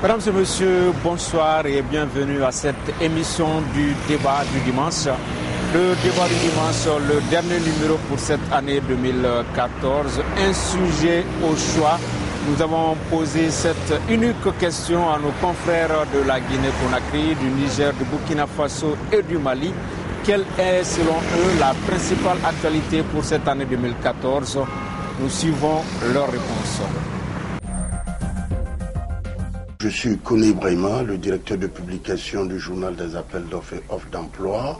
Mesdames et messieurs, bonsoir et bienvenue à cette émission du débat du dimanche. Le débat du dimanche, le dernier numéro pour cette année 2014, un sujet au choix. Nous avons posé cette unique question à nos confrères de la Guinée-Conakry, du Niger, du Burkina Faso et du Mali. Quelle est selon eux la principale actualité pour cette année 2014? Nous suivons leurs réponses. Je suis Koné Brahima, le directeur de publication du journal des appels d'offres et offres d'emploi,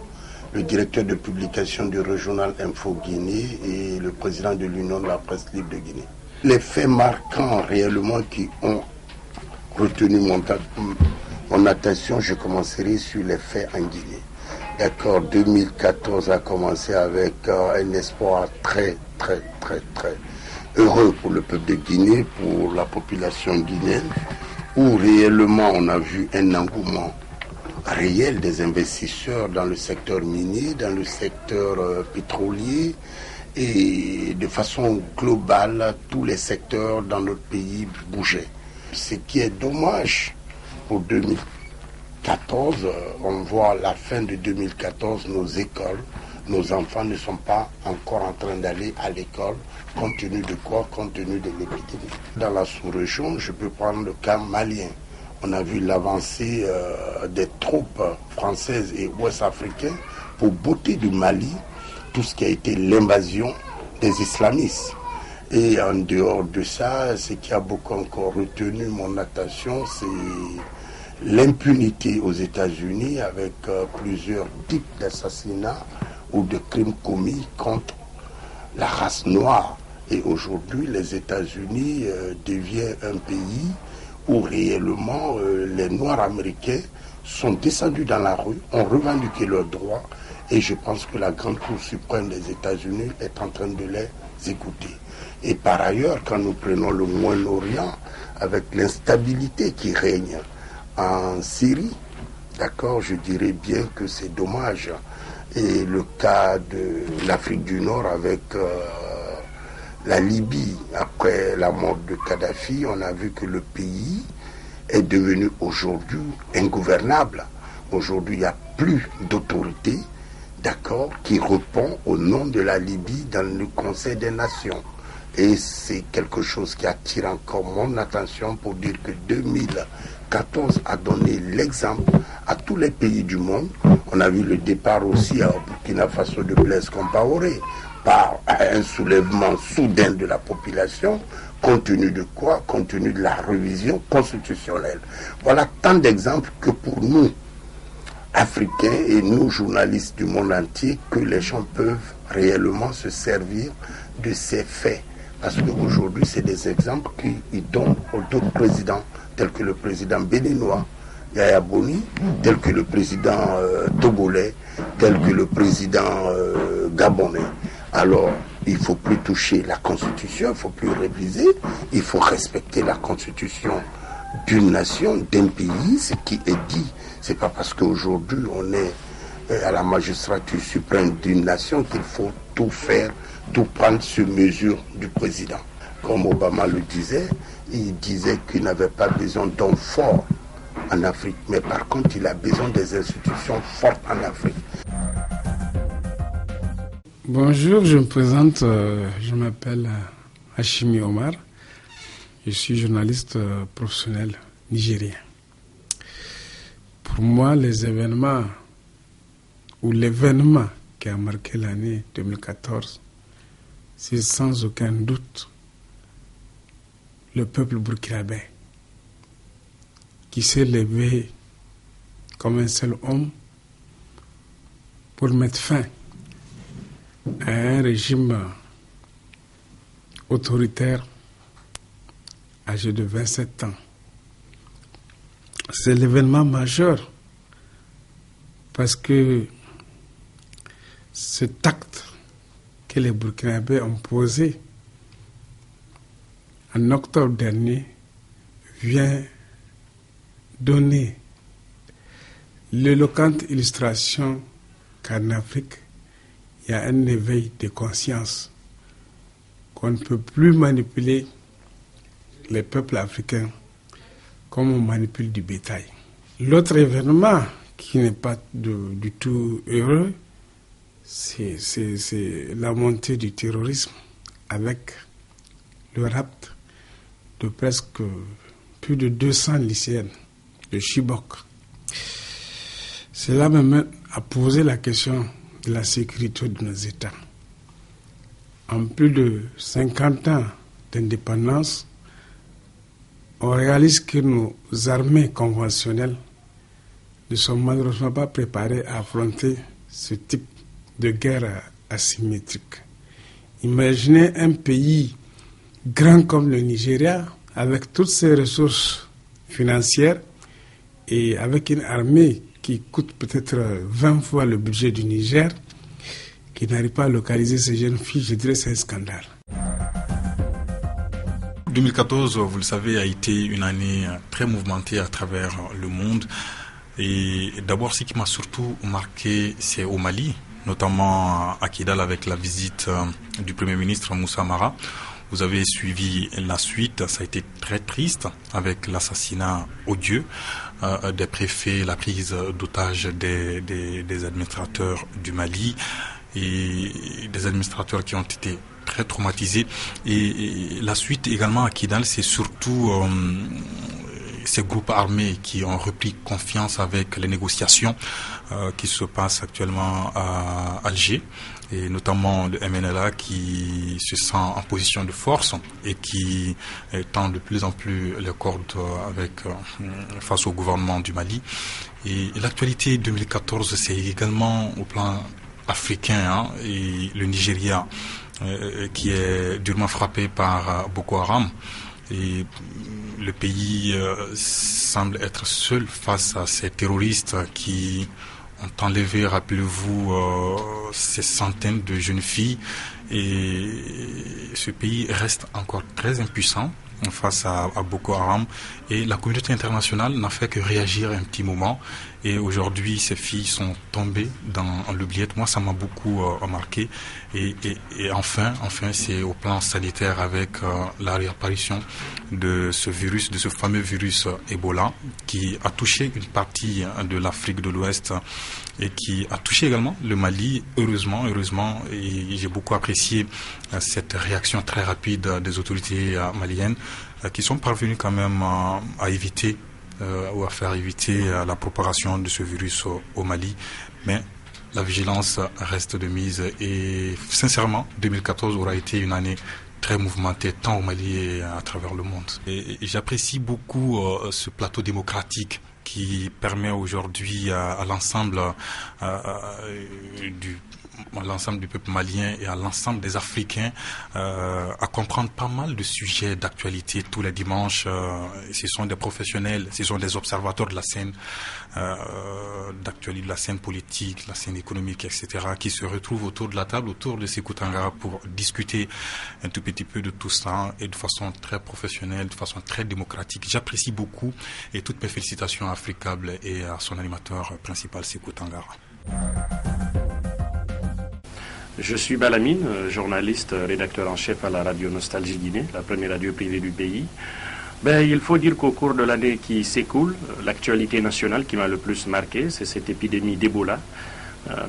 le directeur de publication du régional Info Guinée et le président de l'Union de la presse libre de Guinée. Les faits marquants réellement qui ont retenu mon attention, je commencerai sur les faits en Guinée. D'accord, 2014 a commencé avec un espoir très heureux pour le peuple de Guinée, pour la population guinéenne, où réellement on a vu un engouement réel des investisseurs dans le secteur minier, dans le secteur pétrolier et de façon globale, tous les secteurs dans notre pays bougeaient. Ce qui est dommage pour 2014, on voit à la fin de 2014, nos écoles, nos enfants ne sont pas encore en train d'aller à l'école. Compte tenu de quoi? Compte tenu de l'épidémie. Dans la sous-région, je peux prendre le cas malien. On a vu l'avancée des troupes françaises et ouest-africaines pour botter du Mali tout ce qui a été l'invasion des islamistes. Et en dehors de ça, ce qui a beaucoup encore retenu mon attention, c'est l'impunité aux États-Unis avec plusieurs types d'assassinats ou de crimes commis contre la race noire. Et aujourd'hui, les États-Unis deviennent un pays où réellement les Noirs américains sont descendus dans la rue, ont revendiqué leurs droits, et je pense que la Grande Cour suprême des États-Unis est en train de les écouter. Et par ailleurs, quand nous prenons le Moyen-Orient, avec l'instabilité qui règne en Syrie, d'accord, je dirais bien que c'est dommage. Et le cas de l'Afrique du Nord avec la Libye, après la mort de Kadhafi, on a vu que le pays est devenu aujourd'hui ingouvernable. Aujourd'hui, il n'y a plus d'autorité, d'accord, qui répond au nom de la Libye dans le Conseil des Nations. Et c'est quelque chose qui attire encore mon attention pour dire que 2014 a donné l'exemple à tous les pays du monde. On a vu le départ aussi au Burkina Faso de Blaise Compaoré par un soulèvement soudain de la population, compte tenu de quoi? Compte tenu de la révision constitutionnelle. Voilà tant d'exemples que pour nous, Africains et nous, journalistes du monde entier, que les gens peuvent réellement se servir de ces faits. Parce qu'aujourd'hui, c'est des exemples qu'ils donnent aux d'autres présidents, tels que le président béninois, Yaya Boni, tel que le président togolais, tel que le président gabonais. Alors, il ne faut plus toucher la Constitution, il ne faut plus réviser, il faut respecter la Constitution d'une nation, d'un pays, ce qui est dit. Ce n'est pas parce qu'aujourd'hui on est à la magistrature suprême d'une nation qu'il faut tout faire, tout prendre sur mesure du président. Comme Obama le disait, il disait qu'il n'avait pas besoin d'hommes forts en Afrique, mais par contre il a besoin des institutions fortes en Afrique. Bonjour, je me présente, je m'appelle Hachimi Omar, je suis journaliste professionnel nigérien. Pour moi, les événements ou l'événement qui a marqué l'année 2014, c'est sans aucun doute le peuple burkinabé qui s'est levé comme un seul homme pour mettre fin à un régime autoritaire âgé de 27 ans. C'est l'événement majeur parce que cet acte que les Burkinabés ont posé en octobre dernier vient donner l'éloquente illustration qu'en Afrique, il y a un éveil de conscience, qu'on ne peut plus manipuler les peuples africains comme on manipule du bétail. L'autre événement qui n'est pas du tout heureux, c'est la montée du terrorisme avec le rapt de presque plus de 200 lycéennes de Chibok. Cela m'amène à poser la question de la sécurité de nos États. En plus de 50 ans d'indépendance, on réalise que nos armées conventionnelles ne sont malheureusement pas préparées à affronter ce type de guerre asymétrique. Imaginez un pays grand comme le Nigeria, avec toutes ses ressources financières et avec une armée qui coûte peut-être 20 fois le budget du Niger, qui n'arrive pas à localiser ces jeunes filles, je dirais que c'est un scandale. 2014, vous le savez, a été une année très mouvementée à travers le monde. Et d'abord, ce qui m'a surtout marqué, c'est au Mali, notamment à Kidal avec la visite du Premier ministre Moussa Mara. Vous avez suivi la suite, ça a été très triste avec l'assassinat odieux des préfets, la prise d'otages des administrateurs du Mali et des administrateurs qui ont été très traumatisés. Et la suite également à Kidal, c'est surtout ces groupes armés qui ont repris confiance avec les négociations qui se passent actuellement à Alger, et notamment le MNLA qui se sent en position de force et qui tend de plus en plus les cordes face au gouvernement du Mali. Et l'actualité 2014, c'est également au plan africain, et le Nigeria qui est durement frappé par Boko Haram. Et le pays semble être seul face à ces terroristes qui ont enlevé, rappelez-vous, ces centaines de jeunes filles. Et ce pays reste encore très impuissant face à Boko Haram. Et la communauté internationale n'a fait que réagir un petit moment. Et aujourd'hui, ces filles sont tombées dans l'oubliette. Moi, ça m'a beaucoup marqué. Et enfin, c'est au plan sanitaire avec la réapparition de ce virus, de ce fameux virus Ebola, qui a touché une partie de l'Afrique de l'Ouest et qui a touché également le Mali, heureusement. Et j'ai beaucoup apprécié cette réaction très rapide des autorités maliennes qui sont parvenues quand même à éviter ou à faire éviter la propagation de ce virus au Mali. Mais la vigilance reste de mise et sincèrement, 2014 aura été une année très mouvementée tant au Mali et à travers le monde. Et j'apprécie beaucoup ce plateau démocratique qui permet aujourd'hui à l'ensemble du peuple malien et à l'ensemble des Africains à comprendre pas mal de sujets d'actualité tous les dimanches. Ce sont des professionnels, ce sont des observateurs de la scène d'actualité, de la scène politique, de la scène économique, etc., qui se retrouvent autour de la table, autour de Sékou Tangara pour discuter un tout petit peu de tout ça et de façon très professionnelle, de façon très démocratique. J'apprécie beaucoup et toutes mes félicitations à Africable et à son animateur principal, Sékou Tangara. Je suis Balamine, journaliste, rédacteur en chef à la radio Nostalgie Guinée, la première radio privée du pays. Il faut dire qu'au cours de l'année qui s'écoule, l'actualité nationale qui m'a le plus marqué, c'est cette épidémie d'Ebola,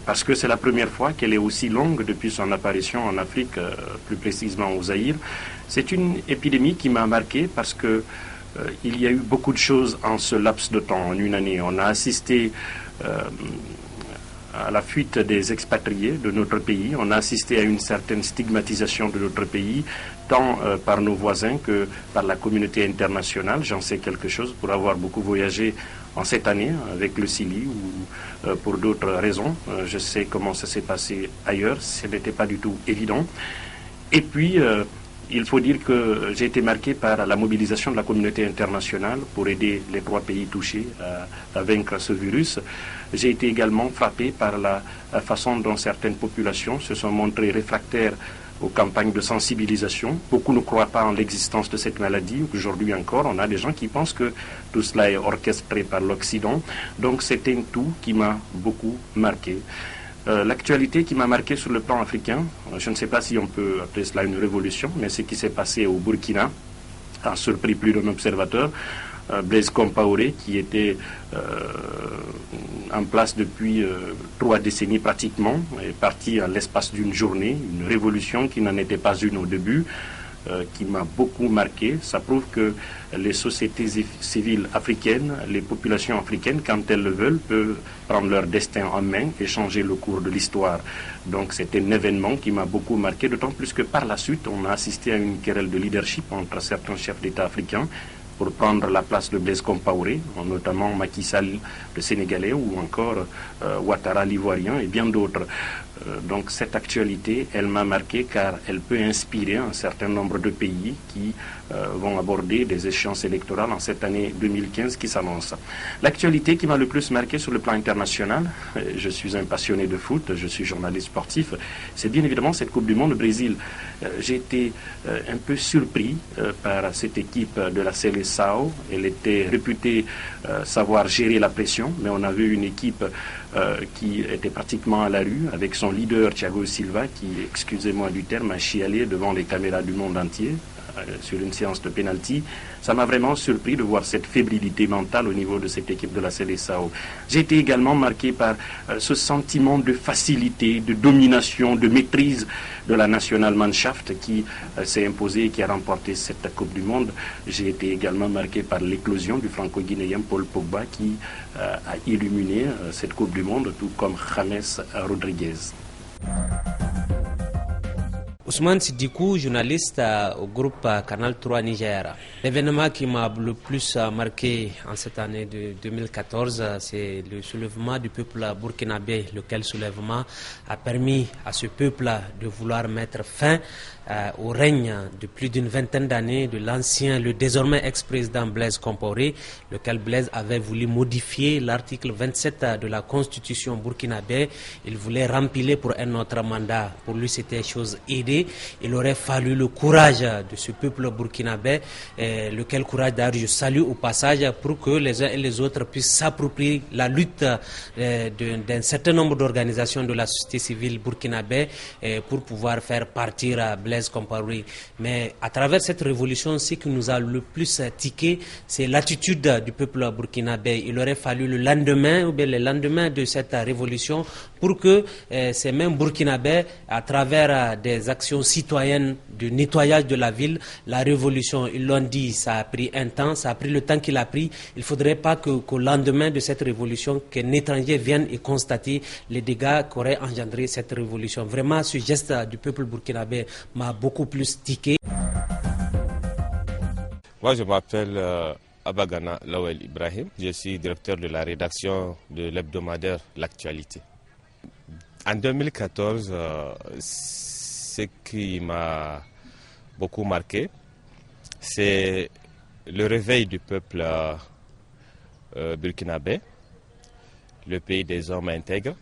parce que c'est la première fois qu'elle est aussi longue depuis son apparition en Afrique, plus précisément au Zaïre. C'est une épidémie qui m'a marqué parce que il y a eu beaucoup de choses en ce laps de temps, en une année. On a assisté à la fuite des expatriés de notre pays. On a assisté à une certaine stigmatisation de notre pays, tant par nos voisins que par la communauté internationale. J'en sais quelque chose pour avoir beaucoup voyagé en cette année avec le Sili ou pour d'autres raisons. Je sais comment ça s'est passé ailleurs. Ce n'était pas du tout évident. Et puis, il faut dire que j'ai été marqué par la mobilisation de la communauté internationale pour aider les 3 pays touchés à vaincre ce virus. J'ai été également frappé par la façon dont certaines populations se sont montrées réfractaires aux campagnes de sensibilisation. Beaucoup ne croient pas en l'existence de cette maladie. Aujourd'hui encore, on a des gens qui pensent que tout cela est orchestré par l'Occident. Donc c'est un tout qui m'a beaucoup marqué. L'actualité qui m'a marqué sur le plan africain, je ne sais pas si on peut appeler cela une révolution, mais ce qui s'est passé au Burkina a surpris plus d'un observateur. Blaise Compaoré, qui était en place depuis 3 décennies pratiquement, est parti à l'espace d'une journée, une révolution qui n'en était pas une au début, qui m'a beaucoup marqué. Ça prouve que les sociétés civiles africaines, les populations africaines, quand elles le veulent, peuvent prendre leur destin en main et changer le cours de l'histoire. Donc c'est un événement qui m'a beaucoup marqué, d'autant plus que par la suite, on a assisté à une querelle de leadership entre certains chefs d'État africains pour prendre la place de Blaise Compaoré, notamment Macky Sall, le Sénégalais, ou encore Ouattara, l'Ivoirien, et bien d'autres. Donc cette actualité, elle m'a marqué car elle peut inspirer un certain nombre de pays qui vont aborder des échéances électorales en cette année 2015 qui s'annonce. L'actualité qui m'a le plus marqué sur le plan international, je suis un passionné de foot, je suis journaliste sportif, c'est bien évidemment cette Coupe du Monde au Brésil. J'ai été un peu surpris par cette équipe de la Seleção. Elle était réputée savoir gérer la pression, mais on a vu une équipe qui était pratiquement à la rue, avec son leader Thiago Silva, qui, excusez-moi du terme, a chialé devant les caméras du monde entier sur une séance de pénalty. Ça m'a vraiment surpris de voir cette fébrilité mentale au niveau de cette équipe de la Seleção. J'ai été également marqué par ce sentiment de facilité, de domination, de maîtrise de la Nationalmannschaft qui s'est imposée et qui a remporté cette Coupe du Monde. J'ai été également marqué par l'éclosion du franco-guinéen Paul Pogba qui a illuminé cette Coupe du Monde, tout comme James Rodriguez. Ousmane Sidikou, journaliste au groupe Canal 3 Niger. L'événement qui m'a le plus marqué en cette année de 2014, c'est le soulèvement du peuple burkinabé, lequel soulèvement a permis à ce peuple de vouloir mettre fin au règne de plus d'une vingtaine d'années de l'ancien, le désormais ex-président Blaise Compaoré, lequel Blaise avait voulu modifier l'article 27 de la constitution burkinabé. Il voulait rempiler pour un autre mandat. Pour lui, c'était chose aidée. Il aurait fallu le courage de ce peuple burkinabé, lequel courage d'ailleurs je salue au passage, pour que les uns et les autres puissent s'approprier la lutte d'un certain nombre d'organisations de la société civile burkinabé pour pouvoir faire partir Blaise Compaoré. Mais à travers cette révolution, ce qui nous a le plus tiqué, c'est l'attitude du peuple burkinabé. Il aurait fallu le lendemain ou bien le lendemain de cette révolution pour que ces mêmes burkinabés, à travers des actions citoyennes de nettoyage de la ville, la révolution, ils l'ont dit, ça a pris un temps, ça a pris le temps qu'il a pris. Il ne faudrait pas qu'au lendemain de cette révolution, qu'un étranger vienne et constate les dégâts qu'aurait engendré cette révolution. Vraiment, ce geste du peuple burkinabé m'a beaucoup plus tiqué. Moi, je m'appelle Abagana Lawel Ibrahim. Je suis directeur de la rédaction de l'hebdomadaire L'Actualité. En 2014, ce qui m'a beaucoup marqué, c'est le réveil du peuple burkinabé, le pays des hommes intègres.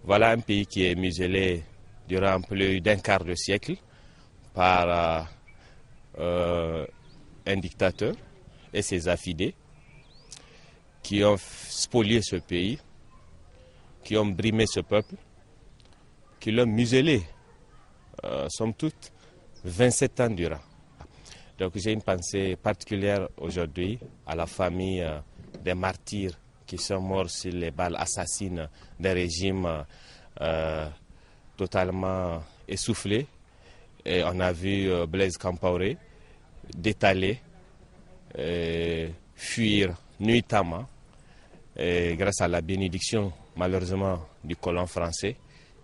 Voilà un pays qui est muselé durant plus d'un quart de siècle par un dictateur et ses affidés qui ont spolié ce pays, qui ont brimé ce peuple, qui l'ont muselé, somme toute, 27 ans durant. Donc j'ai une pensée particulière aujourd'hui à la famille des martyrs qui sont morts sur les balles assassines d'un régime totalement essoufflé. Et on a vu Blaise Compaoré détaler, fuir nuitamment, grâce à la bénédiction malheureusement du colon français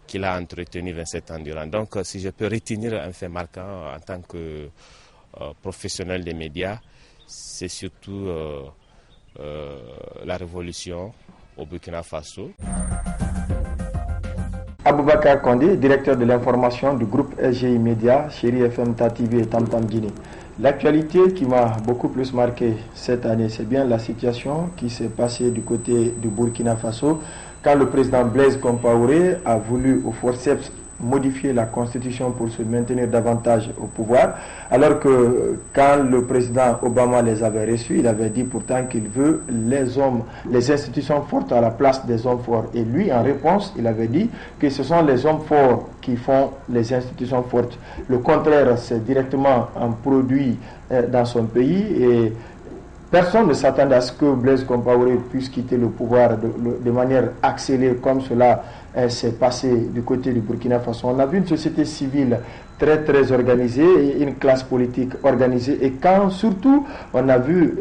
qui l'a entretenu 27 ans durant. Donc si je peux retenir un fait marquant en tant que professionnel des médias, c'est surtout la révolution au Burkina Faso. Aboubakar Kondé, directeur de l'information du groupe LGI Média, Chéri FM, TV et Tam Tam Guinée. L'actualité qui m'a beaucoup plus marqué cette année, c'est bien la situation qui s'est passée du côté du Burkina Faso quand le président Blaise Compaoré a voulu au forceps modifier la constitution pour se maintenir davantage au pouvoir, alors que quand le président Obama les avait reçus, il avait dit pourtant qu'il veut les institutions fortes à la place des hommes forts. Et lui, en réponse, il avait dit que ce sont les hommes forts qui font les institutions fortes. Le contraire, c'est directement un produit dans son pays et Personne ne s'attendait à ce que Blaise Compaoré puisse quitter le pouvoir de manière accélérée comme cela s'est passé du côté du Burkina Faso. On a vu une société civile très organisée et une classe politique organisée. Et quand surtout on a vu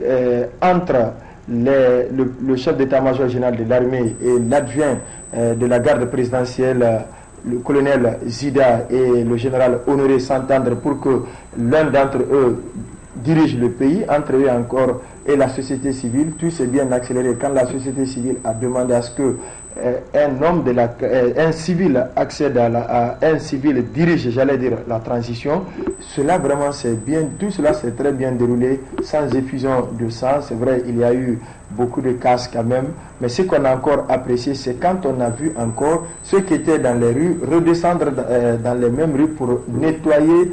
entre le chef d'état-major général de l'armée et l'adjoint de la garde présidentielle, le colonel Zida et le général Honoré s'entendre pour que l'un d'entre eux dirige le pays, entre eux encore et la société civile, tout s'est bien accéléré. Quand la société civile a demandé à ce que un civil accède un civil dirige, j'allais dire, la transition, cela vraiment tout cela s'est très bien déroulé, sans effusion de sang. C'est vrai, il y a eu beaucoup de casses quand même, mais ce qu'on a encore apprécié, c'est quand on a vu encore ceux qui étaient dans les rues redescendre dans les mêmes rues pour nettoyer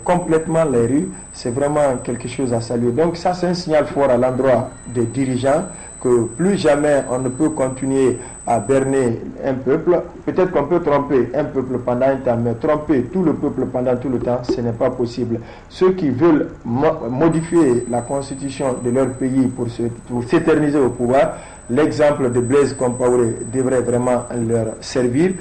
complètement les rues. C'est vraiment quelque chose à saluer. Donc ça, c'est un signal fort à l'endroit des dirigeants, que plus jamais on ne peut continuer à berner un peuple. Peut-être qu'on peut tromper un peuple pendant un temps, mais tromper tout le peuple pendant tout le temps, ce n'est pas possible. Ceux qui veulent modifier la constitution de leur pays pour s'éterniser au pouvoir, l'exemple de Blaise Compaoré devrait vraiment leur servir.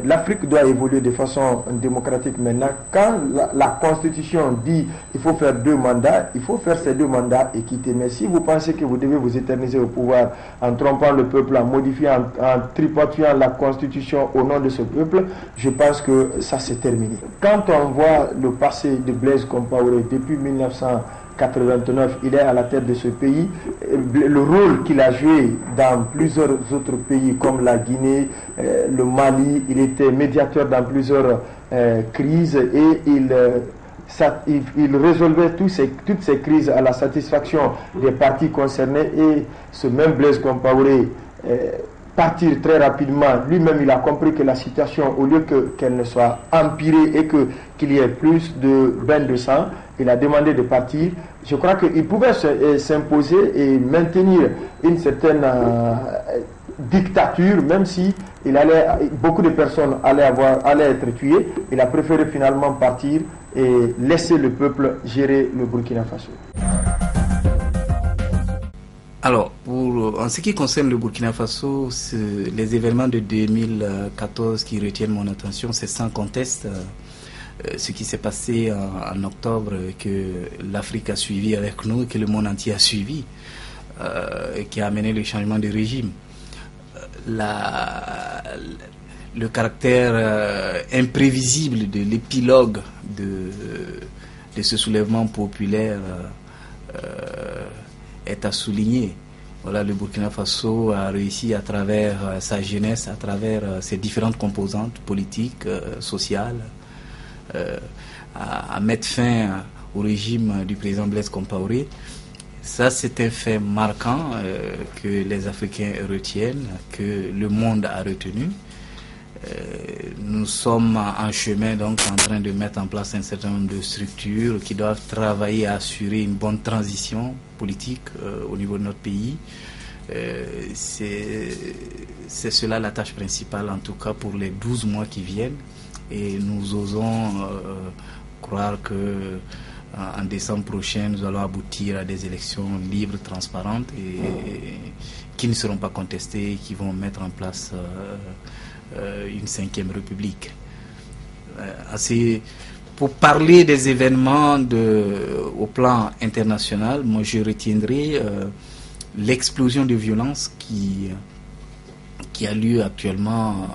L'Afrique doit évoluer de façon démocratique maintenant. Quand la constitution dit qu'il faut faire 2 mandats, il faut faire ces 2 mandats et quitter. Mais si vous pensez que vous devez vous éterniser au pouvoir en trompant le peuple, en modifiant, en tripotant la constitution au nom de ce peuple, je pense que ça s'est terminé. Quand on voit le passé de Blaise Compaoré depuis 1989, il est à la tête de ce pays. Le rôle qu'il a joué dans plusieurs autres pays comme la Guinée, le Mali, il était médiateur dans plusieurs crises et il résolvait toutes ces crises à la satisfaction des parties concernées. Et ce même Blaise Compaoré partir très rapidement, lui-même il a compris que la situation, au lieu qu'elle ne soit empirée et qu'il y ait plus de bain de sang, il a demandé de partir. Je crois qu'il pouvait s'imposer et maintenir une certaine dictature, même si beaucoup de personnes allaient être tuées. Il a préféré finalement partir et laisser le peuple gérer le Burkina Faso. Alors, en ce qui concerne le Burkina Faso, les événements de 2014 qui retiennent mon attention, c'est sans conteste ce qui s'est passé en octobre, que l'Afrique a suivi avec nous, que le monde entier a suivi, et qui a amené le changement de régime. Le caractère imprévisible de l'épilogue de ce soulèvement populaire est à souligner. Voilà, le Burkina Faso a réussi à travers sa jeunesse, à travers ses différentes composantes politiques, sociales, à mettre fin au régime du président Blaise Compaoré. Ça, c'est un fait marquant que les Africains retiennent, que le monde a retenu. Nous sommes en chemin, donc en train de mettre en place un certain nombre de structures qui doivent travailler à assurer une bonne transition politique au niveau de notre pays. C'est cela la tâche principale, en tout cas pour les 12 mois qui viennent. Et nous osons croire que en décembre prochain, nous allons aboutir à des élections libres, transparentes et qui ne seront pas contestées et qui vont mettre en place une 5e république. Pour parler des événements au plan international, moi je retiendrai l'explosion de violence qui a lieu actuellement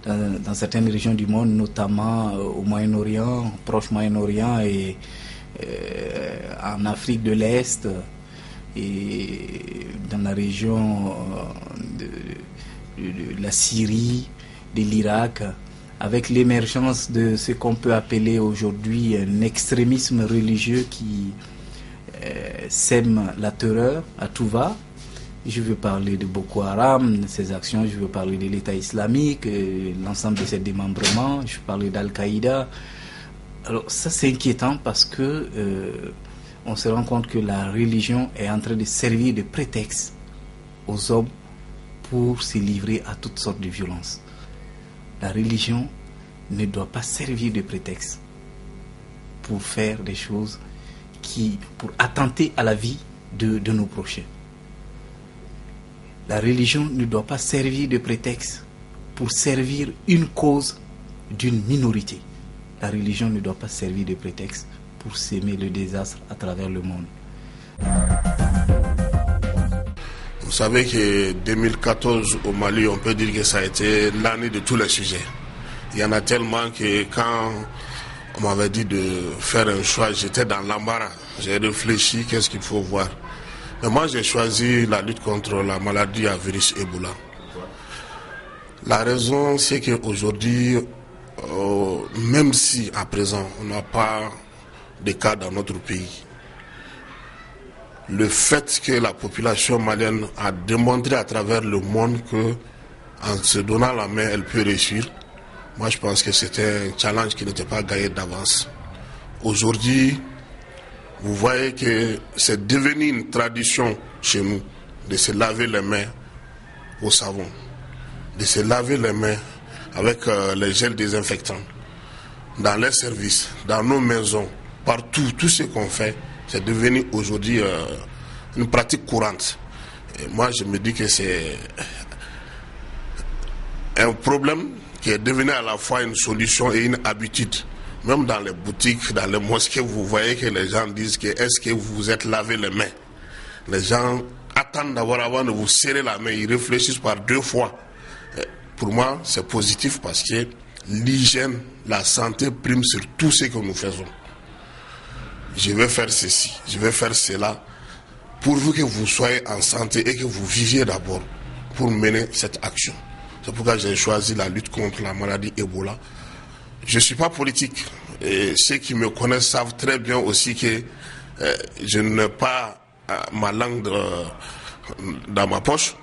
dans certaines régions du monde, notamment au Moyen-Orient, proche Moyen-Orient et en Afrique de l'Est et dans la région de la Syrie, de l'Irak, avec l'émergence de ce qu'on peut appeler aujourd'hui un extrémisme religieux qui sème la terreur à tout va. Je veux parler de Boko Haram, de ses actions, je veux parler de l'État islamique, l'ensemble de ses démembrements, je veux parler d'Al-Qaïda. Alors ça c'est inquiétant parce que on se rend compte que la religion est en train de servir de prétexte aux hommes pour se livrer à toutes sortes de violences. La religion ne doit pas servir de prétexte pour faire des choses pour attenter à la vie de nos prochains. La religion ne doit pas servir de prétexte pour servir une cause d'une minorité. La religion ne doit pas servir de prétexte pour s'aimer le désastre à travers le monde. Vous savez que 2014 au Mali, on peut dire que ça a été l'année de tous les sujets. Il y en a tellement que quand on m'avait dit de faire un choix, j'étais dans l'embarras. J'ai réfléchi, qu'est-ce qu'il faut voir. Mais moi, j'ai choisi la lutte contre la maladie à virus Ebola. La raison, c'est qu'aujourd'hui, même si à présent, on n'a pas de cas dans notre pays, le fait que la population malienne a démontré à travers le monde qu'en se donnant la main, elle peut réussir, moi je pense que c'était un challenge qui n'était pas gagné d'avance. Aujourd'hui, vous voyez que c'est devenu une tradition chez nous de se laver les mains au savon, de se laver les mains avec les gels désinfectants, dans les services, dans nos maisons, partout, tout ce qu'on fait, c'est devenu aujourd'hui une pratique courante. Et moi, je me dis que c'est un problème qui est devenu à la fois une solution et une habitude. Même dans les boutiques, dans les mosquées, vous voyez que les gens disent que est-ce que vous vous êtes lavé les mains? Les gens attendent d'abord avant de vous serrer la main, ils réfléchissent par 2 fois. Pour moi, c'est positif parce que l'hygiène, la santé prime sur tout ce que nous faisons. Je vais faire ceci, je vais faire cela, pourvu que vous soyez en santé et que vous viviez d'abord pour mener cette action. C'est pourquoi j'ai choisi la lutte contre la maladie Ebola. Je ne suis pas politique et ceux qui me connaissent savent très bien aussi que je n'ai pas ma langue dans ma poche.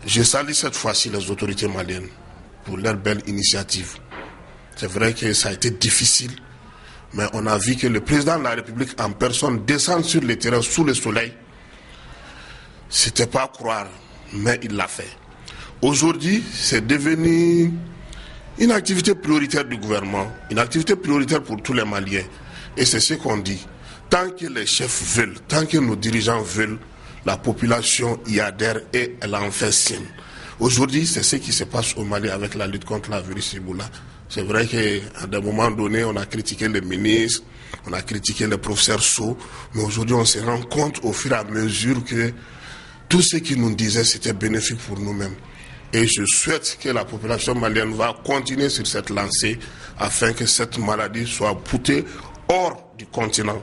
Je salue cette fois-ci les autorités maliennes pour leur belle initiative. C'est vrai que ça a été difficile, mais on a vu que le président de la République en personne descend sur le terrain sous le soleil. C'était pas à croire, mais il l'a fait. Aujourd'hui, c'est devenu une activité prioritaire du gouvernement, une activité prioritaire pour tous les Maliens. Et c'est ce qu'on dit. Tant que les chefs veulent, tant que nos dirigeants veulent, la population y adhère et elle en fait signe. Aujourd'hui, c'est ce qui se passe au Mali avec la lutte contre la virus Ebola. C'est vrai qu'à des moments donnés, on a critiqué les ministres, on a critiqué les professeurs Sow, mais aujourd'hui, on se rend compte au fur et à mesure que tout ce qu'ils nous disaient, c'était bénéfique pour nous-mêmes. Et je souhaite que la population malienne va continuer sur cette lancée afin que cette maladie soit poussée hors du continent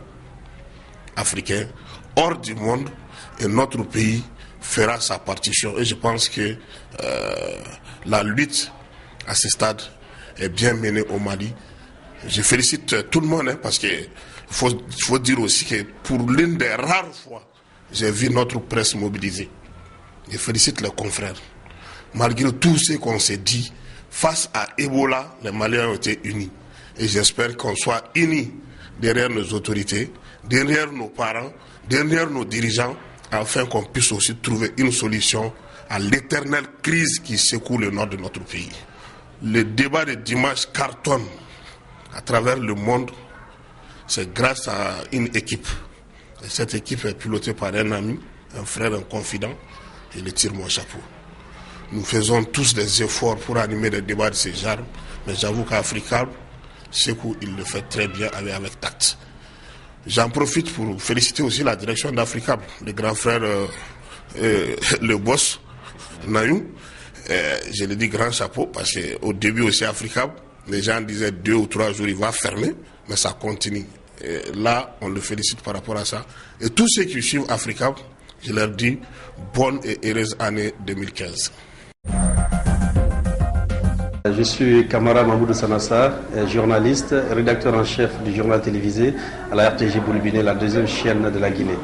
africain, hors du monde, et notre pays fera sa partition. Et je pense que la lutte à ce stade est bien menée au Mali. Je félicite tout le monde parce qu'il faut dire aussi que pour l'une des rares fois, j'ai vu notre presse mobilisée. Je félicite les confrères. Malgré tout ce qu'on s'est dit, face à Ebola, les Maliens ont été unis. Et j'espère qu'on soit unis derrière nos autorités, derrière nos parents, derrière nos dirigeants, afin qu'on puisse aussi trouver une solution à l'éternelle crise qui secoue le nord de notre pays. Le débat de dimanche cartonne à travers le monde, c'est grâce à une équipe. Et cette équipe est pilotée par un ami, un frère, un confident, et il tire mon chapeau. Nous faisons tous des efforts pour animer des débats de ce genre, mais j'avoue qu'Africa, Sekou, il le fait très bien avec tact. J'en profite pour féliciter aussi la direction d'Africa, le grand frère, le boss, Nayou. Je le dis grand chapeau, parce qu'au début aussi Africa, les gens disaient 2 ou 3 jours, il va fermer, mais ça continue. Et là, on le félicite par rapport à ça. Et tous ceux qui suivent Africa, je leur dis bonne et heureuse année 2015. Je suis Kamara Mahmoud Sanassa, journaliste, rédacteur en chef du journal télévisé à la RTG Boulbiné, la 2e chaîne de la Guinée.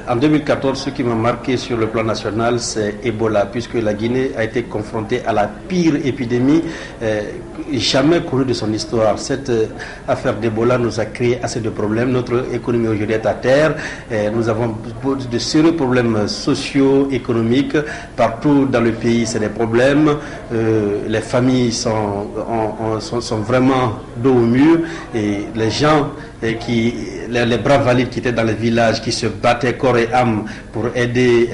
En 2014, ce qui m'a marqué sur le plan national, c'est Ebola, puisque la Guinée a été confrontée à la pire épidémie jamais connue de son histoire. Cette affaire d'Ebola nous a créé assez de problèmes. Notre économie aujourd'hui est à terre. Nous avons de sérieux problèmes socio-économiques. Partout dans le pays, c'est des problèmes. Les familles sont vraiment dos au mur et les gens les braves valides qui étaient dans les villages, qui se battaient corps et âme pour aider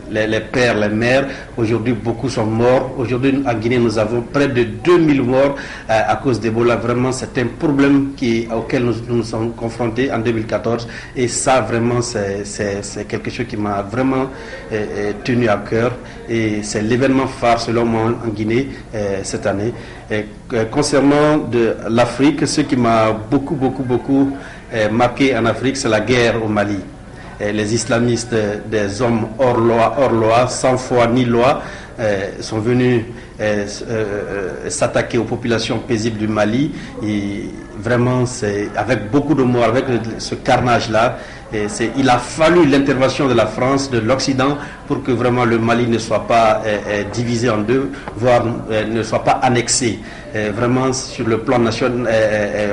les pères, les mères. Aujourd'hui, beaucoup sont morts. Aujourd'hui, en Guinée, nous avons près de 2000 morts à cause d'Ebola. Vraiment, c'est un problème auquel nous sommes confrontés en 2014. Et ça, vraiment, c'est quelque chose qui m'a vraiment tenu à cœur. Et c'est l'événement phare, selon moi, en Guinée cette année. Concernant l'Afrique, ce qui m'a beaucoup marqué en Afrique, c'est la guerre au Mali. Les islamistes, des hommes hors loi, sans foi ni loi, sont venus s'attaquer aux populations paisibles du Mali. Et vraiment, c'est avec beaucoup de morts, avec ce carnage-là. Il a fallu l'intervention de la France, de l'Occident, pour que vraiment le Mali ne soit pas divisé en deux, voire ne soit pas annexé. Vraiment, sur le plan national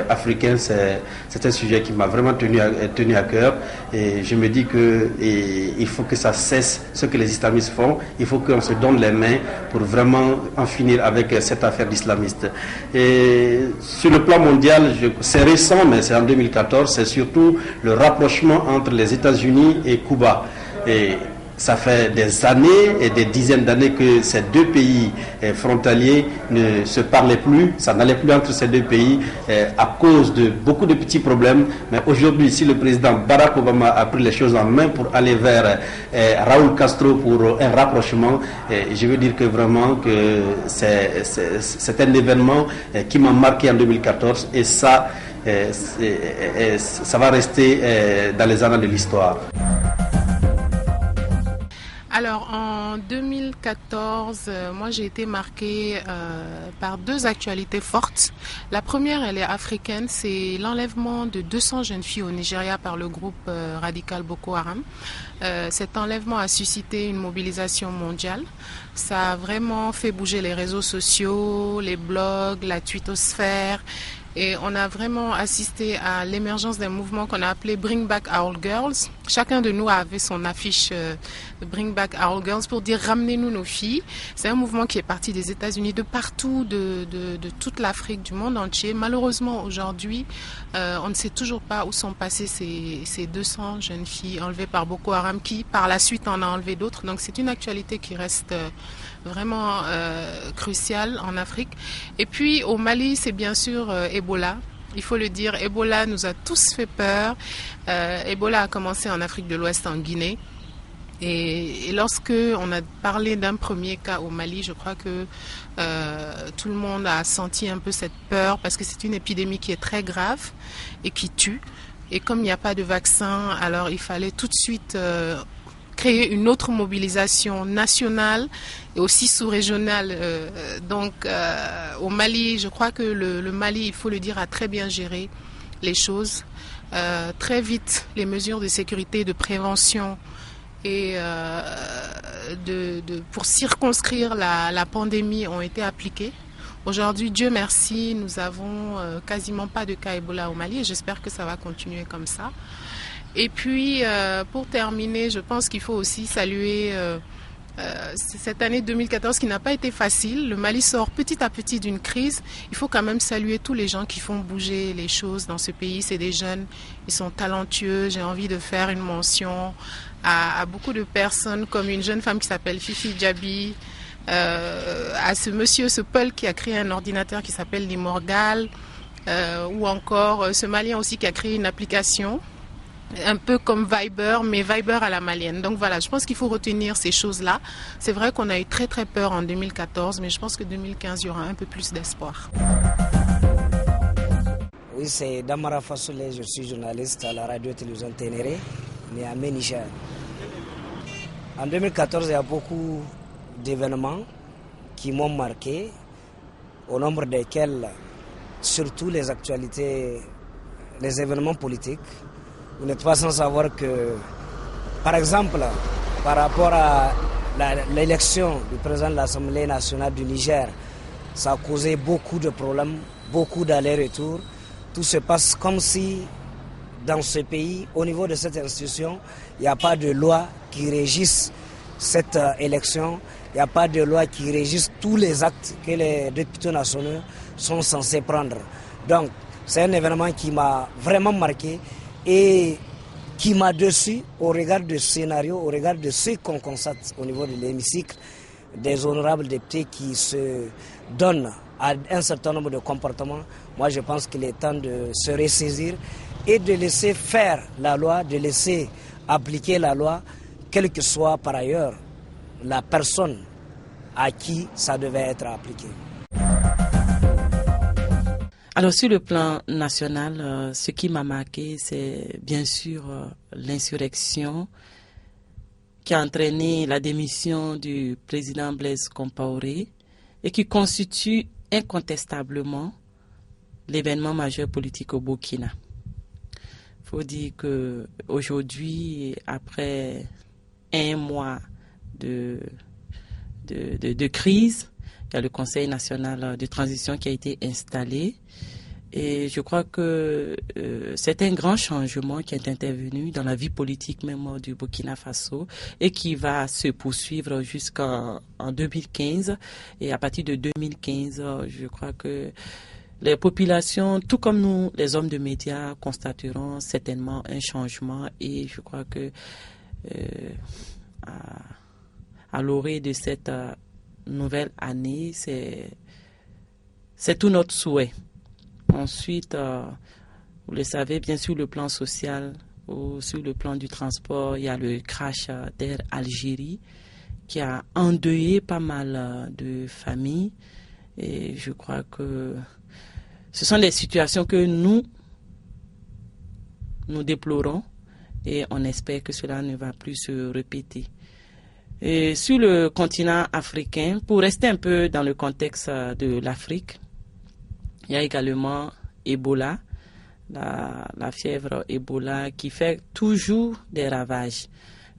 africain, c'est un sujet qui m'a vraiment tenu à cœur. Et je me dis qu'il faut que ça cesse ce que les islamistes font. Il faut qu'on se donne les mains pour vraiment en finir avec cette affaire d'islamiste. Et sur le plan mondial, c'est récent, mais c'est en 2014, c'est surtout le rapprochement entre les États-Unis et Cuba. Et ça fait des années et des dizaines d'années que ces deux pays frontaliers ne se parlaient plus, ça n'allait plus entre ces deux pays à cause de beaucoup de petits problèmes. Mais aujourd'hui, si le président Barack Obama a pris les choses en main pour aller vers Raúl Castro pour un rapprochement, je veux dire que vraiment que c'est un événement qui m'a marqué en 2014 et ça va rester dans les annales de l'histoire. Alors en 2014, moi j'ai été marquée par deux actualités fortes. La première, elle est africaine, c'est l'enlèvement de 200 jeunes filles au Nigeria par le groupe radical Boko Haram. Cet enlèvement a suscité une mobilisation mondiale. Ça a vraiment fait bouger les réseaux sociaux, les blogs, la twittosphère. Et on a vraiment assisté à l'émergence d'un mouvement qu'on a appelé Bring Back Our Girls. Chacun de nous avait son affiche Bring Back Our Girls pour dire ramenez-nous nos filles. C'est un mouvement qui est parti des États-Unis, de partout, de toute l'Afrique, du monde entier. Malheureusement, aujourd'hui, on ne sait toujours pas où sont passées ces 200 jeunes filles enlevées par Boko Haram, qui par la suite en a enlevé d'autres. Donc c'est une actualité qui reste vraiment cruciale en Afrique. Et puis au Mali, c'est bien sûr Ebola. Il faut le dire, Ebola nous a tous fait peur. Ebola a commencé en Afrique de l'Ouest, en Guinée. Et lorsque on a parlé d'un premier cas au Mali, je crois que tout le monde a senti un peu cette peur parce que c'est une épidémie qui est très grave et qui tue. Et comme il n'y a pas de vaccin, alors il fallait tout de suite créer une autre mobilisation nationale et aussi sous-régionale. Donc au Mali, je crois que le Mali, il faut le dire, a très bien géré les choses. Très vite, les mesures de sécurité, de prévention et pour circonscrire la pandémie ont été appliquées. Aujourd'hui, Dieu merci, nous avons quasiment pas de cas Ebola au Mali et j'espère que ça va continuer comme ça. Et puis, pour terminer, je pense qu'il faut aussi saluer cette année 2014 qui n'a pas été facile. Le Mali sort petit à petit d'une crise. Il faut quand même saluer tous les gens qui font bouger les choses dans ce pays. C'est des jeunes, ils sont talentueux. J'ai envie de faire une mention à beaucoup de personnes, comme une jeune femme qui s'appelle Fifi Djabi, à ce monsieur, ce Paul qui a créé un ordinateur qui s'appelle Limorgal, ou encore ce Malien aussi qui a créé une application un peu comme Viber, mais Viber à la malienne. Donc voilà, je pense qu'il faut retenir ces choses-là. C'est vrai qu'on a eu très très peur en 2014, mais je pense que 2015, il y aura un peu plus d'espoir. Oui, c'est Damara Fassoulé, je suis journaliste à la radio-télévision Ténéré, Niamey, Niger. En 2014, il y a beaucoup d'événements qui m'ont marqué, au nombre desquels, surtout les actualités, les événements politiques. Vous n'êtes pas sans savoir que, par exemple, par rapport à l'élection du président de l'Assemblée nationale du Niger, ça a causé beaucoup de problèmes, beaucoup d'allers-retours. Tout se passe comme si, dans ce pays, au niveau de cette institution, il n'y a pas de loi qui régisse cette élection. Il n'y a pas de loi qui régisse tous les actes que les députés nationaux sont censés prendre. Donc, C'est un événement qui m'a vraiment marqué et qui m'a déçu au regard du scénario, au regard de ce qu'on constate au niveau de l'hémicycle, des honorables députés qui se donnent à un certain nombre de comportements. Moi, je pense qu'il est temps de se ressaisir et de laisser faire la loi, de laisser appliquer la loi, quelle que soit par ailleurs la personne à qui ça devait être appliqué. Alors sur le plan national, ce qui m'a marqué, c'est bien sûr l'insurrection qui a entraîné la démission du président Blaise Compaoré et qui constitue incontestablement l'événement majeur politique au Burkina. Il faut dire qu'aujourd'hui, après un mois de crise, il y a le Conseil national de transition qui a été installé. Et je crois que c'est un grand changement qui est intervenu dans la vie politique même du Burkina Faso et qui va se poursuivre jusqu'en 2015. Et à partir de 2015, je crois que les populations, tout comme nous, les hommes de médias, constateront certainement un changement. Et je crois que à l'orée de cette nouvelle année, c'est tout notre souhait. Ensuite, vous le savez, bien sûr, le plan social ou sur le plan du transport, il y a le crash d'Air Algérie qui a endeuillé pas mal de familles. Et je crois que ce sont des situations que nous déplorons et on espère que cela ne va plus se répéter. Et sur le continent africain, pour rester un peu dans le contexte de l'Afrique, il y a également Ebola, la fièvre Ebola qui fait toujours des ravages.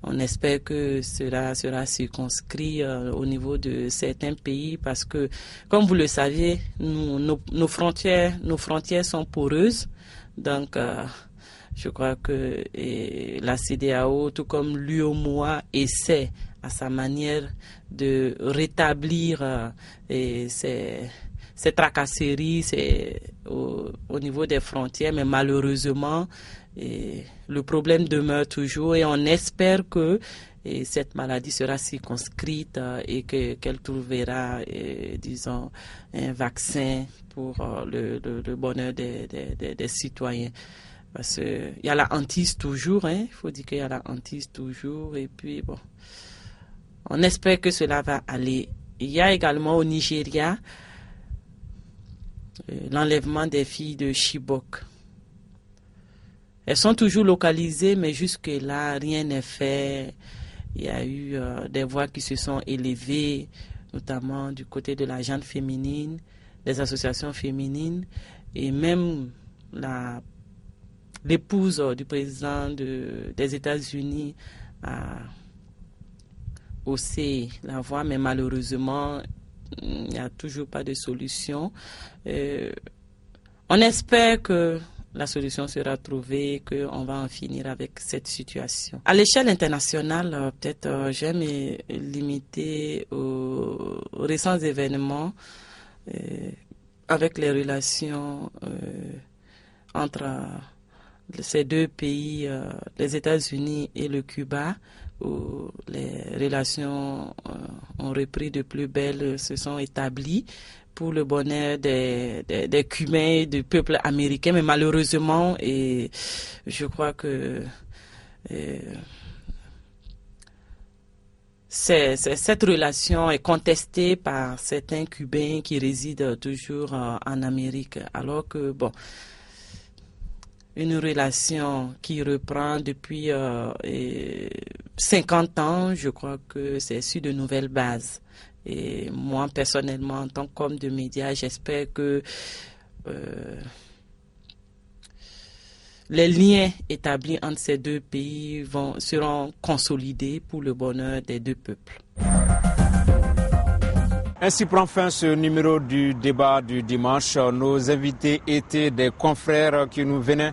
On espère que cela sera circonscrit au niveau de certains pays parce que, comme vous le savez, nos frontières sont poreuses. Donc, je crois que la CEDEAO, tout comme l'UEMOA, essaie à sa manière de rétablir ces tracasseries au niveau des frontières, mais malheureusement, le problème demeure toujours et on espère que cette maladie sera circonscrite et qu'elle trouvera, disons, un vaccin pour le bonheur des citoyens. Parce qu'il y a la hantise toujours, il faut dire qu'il y a la hantise toujours et puis bon, on espère que cela va aller. Il y a également au Nigeria l'enlèvement des filles de Chibok. Elles sont toujours localisées, mais jusque-là, rien n'est fait. Il y a eu des voix qui se sont élevées, notamment du côté de la gente féminine, des associations féminines, et même l'épouse du président des États-Unis a haussé la voix, mais malheureusement, il n'y a toujours pas de solution. On espère que la solution sera trouvée, qu'on va en finir avec cette situation. À l'échelle internationale, peut-être j'aime me limiter aux récents événements avec les relations entre ces deux pays, les États-Unis et le Cuba, où les relations ont repris de plus belle, se sont établies pour le bonheur des Cubains, du peuple américain. Mais malheureusement, et je crois que cette relation est contestée par certains Cubains qui résident toujours en Amérique, alors que, bon, une relation qui reprend depuis 50 ans, je crois que c'est sur de nouvelles bases. Et moi, personnellement, en tant qu'homme de médias, j'espère que les liens établis entre ces deux pays seront consolidés pour le bonheur des deux peuples. Ainsi prend fin ce numéro du débat du dimanche. Nos invités étaient des confrères qui nous venaient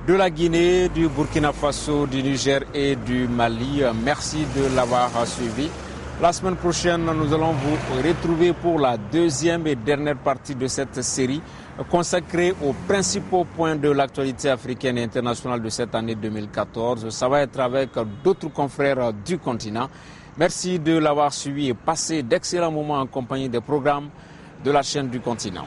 de la Guinée, du Burkina Faso, du Niger et du Mali. Merci de l'avoir suivi. La semaine prochaine, nous allons vous retrouver pour la deuxième et dernière partie de cette série consacré aux principaux points de l'actualité africaine et internationale de cette année 2014. Ça va être avec d'autres confrères du continent. Merci de l'avoir suivi et passé d'excellents moments en compagnie des programmes de la chaîne du continent.